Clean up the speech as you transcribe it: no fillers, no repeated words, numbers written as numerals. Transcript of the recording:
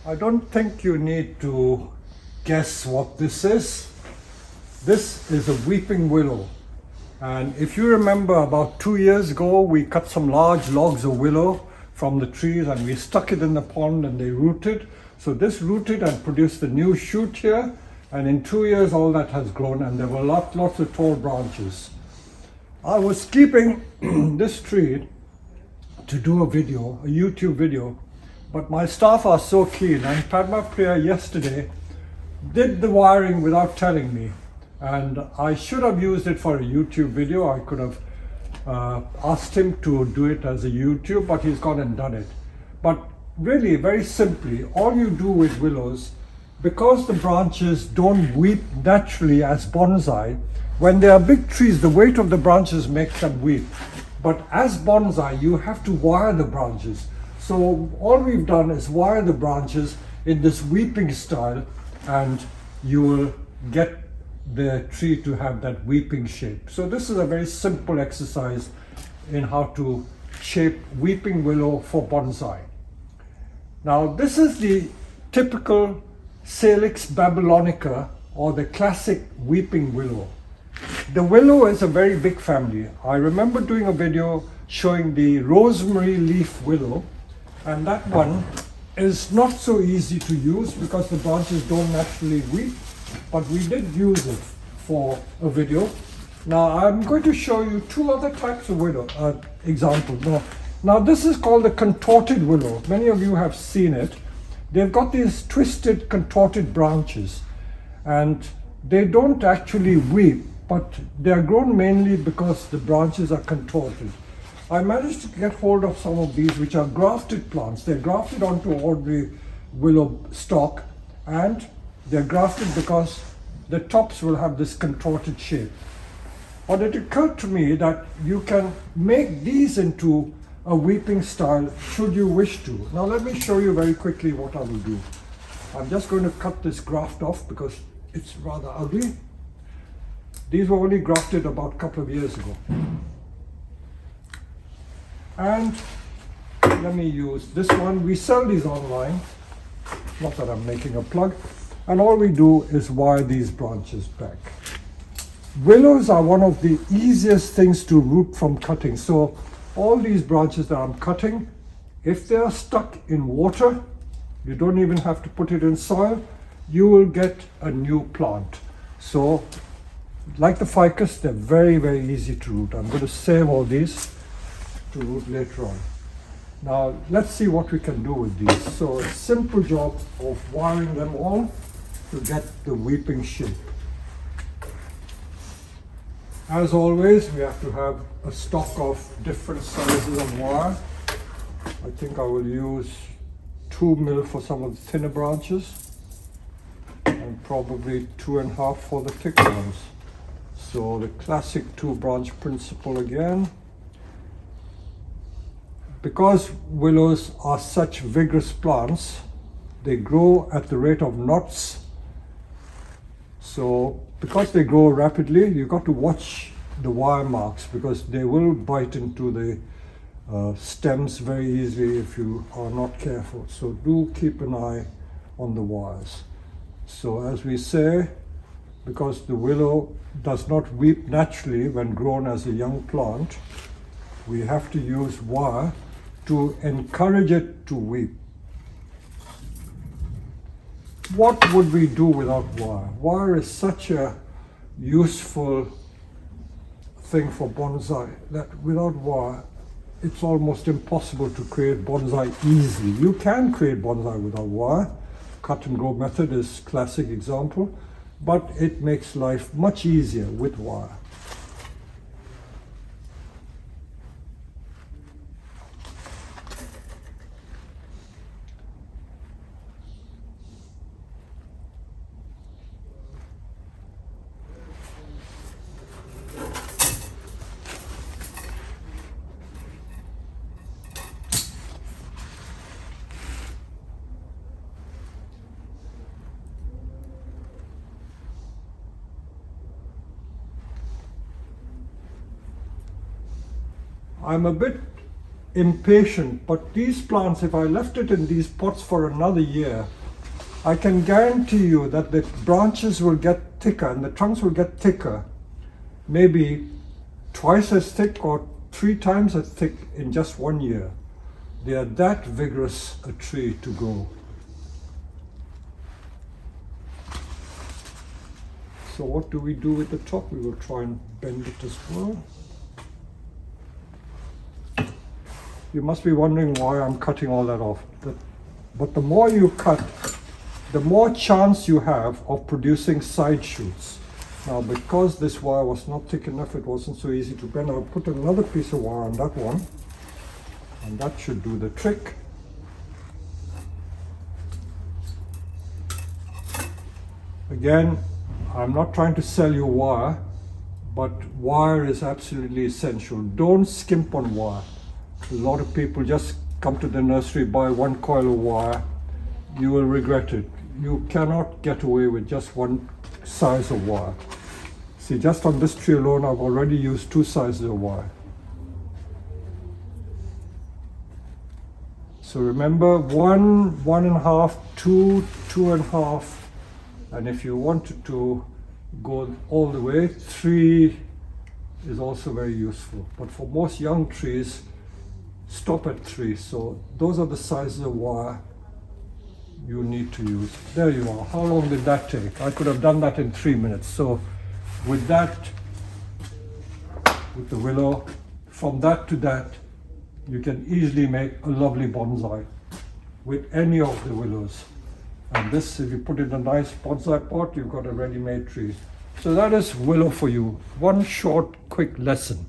I don't think you need to guess what this is. This is a weeping willow. And if you remember, about 2 years ago, we cut some large logs of willow from the trees and we stuck it in the pond and they rooted. So this rooted and produced a new shoot here. And in 2 years, all that has grown and there were lots of tall branches. I was keeping this tree to do a video, a YouTube video, but my staff are so keen, and Padma Priya yesterday did the wiring without telling me, and I should have used it for a YouTube video. I could have asked him to do it as a YouTube, but he's gone and done it. But really, very simply, all you do with willows, because the branches don't weep naturally as bonsai, when they are big trees, the weight of the branches makes them weep. But as bonsai, you have to wire the branches. So all we've done is wire the branches in this weeping style, and you will get the tree to have that weeping shape. So this is a very simple exercise in how to shape weeping willow for bonsai. Now this is the typical Salix babylonica, or the classic weeping willow. The willow is a very big family. I remember doing a video showing the rosemary leaf willow, and that one is not so easy to use because the branches don't naturally weep, but we did use it for a video. Now I'm going to show you two other types of willow examples. Now this is called the contorted willow. Many of you have seen it. They've got these twisted, contorted branches, and they don't actually weep, but they are grown mainly because the branches are contorted. I managed to get hold of some of these, which are grafted plants. They're grafted onto ordinary willow stock, and they're grafted because the tops will have this contorted shape. But it occurred to me that you can make these into a weeping style should you wish to. Now let me show you very quickly what I will do. I'm just going to cut this graft off because it's rather ugly. These were only grafted about a couple of years ago. And let me use this one. We sell these online, not that I'm making a plug. And all we do is wire these branches back. Willows are one of the easiest things to root from cutting. So all these branches that I'm cutting, if they are stuck in water, you don't even have to put it in soil, you will get a new plant. So like the ficus, they're very, very easy to root. I'm going to save all these to root later on. Now let's see what we can do with these. So a simple job of wiring them all to get the weeping shape. As always, we have to have a stock of different sizes of wire. I think I will use 2mm for some of the thinner branches and probably 2.5 for the thick ones. So the classic 2-branch principle again. Because willows are such vigorous plants, they grow at the rate of knots. So because they grow rapidly, you've got to watch the wire marks because they will bite into the stems very easily if you are not careful. So do keep an eye on the wires. So as we say, because the willow does not weep naturally when grown as a young plant, we have to use wire to encourage it to weep. What would we do without wire? Wire is such a useful thing for bonsai that without wire, it's almost impossible to create bonsai easily. You can create bonsai without wire. Cut and grow method is a classic example, but it makes life much easier with wire. I'm a bit impatient, but these plants, if I left it in these pots for another year, I can guarantee you that the branches will get thicker and the trunks will get thicker, maybe twice as thick or 3 times as thick in just 1 year. They are that vigorous a tree to grow. So what do we do with the top? We will try and bend it as well. You must be wondering why I'm cutting all that off. But the more you cut, the more chance you have of producing side shoots. Now, because this wire was not thick enough, it wasn't so easy to bend. I'll put another piece of wire on that one, and that should do the trick. Again, I'm not trying to sell you wire, but wire is absolutely essential. Don't skimp on wire. A lot of people just come to the nursery, buy 1 coil of wire. You will regret it. You cannot get away with just 1 size of wire. See, just on this tree alone, I've already used 2 sizes of wire. So remember, 1, 1.5, 2, 2.5, and if you wanted to go all the way, 3 is also very useful. But for most young trees, stop at 3. So those are the sizes of wire you need to use. There you are. How long did that take? I could have done that in 3 minutes. So with that, with the willow, from that to that, you can easily make a lovely bonsai with any of the willows. And this, if you put in a nice bonsai pot, you've got a ready-made tree. So that is willow for you. One short, quick lesson.